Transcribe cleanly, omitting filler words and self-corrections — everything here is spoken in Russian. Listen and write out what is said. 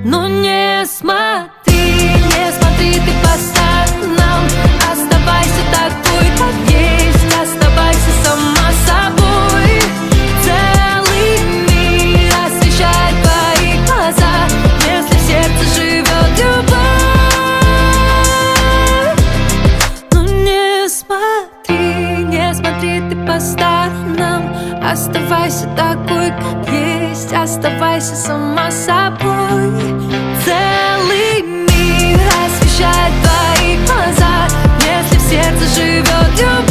Но не смотри, ты по сторонам. Оставайся такой, как есть, оставайся сама собой. Целый мир освещает твои глаза, если в сердце живет любовь. Но не смотри, ты по сторонам. Оставайся такой, как есть, оставайся сама собой. Целый мир освещает твои глаза, если в сердце живет любовь.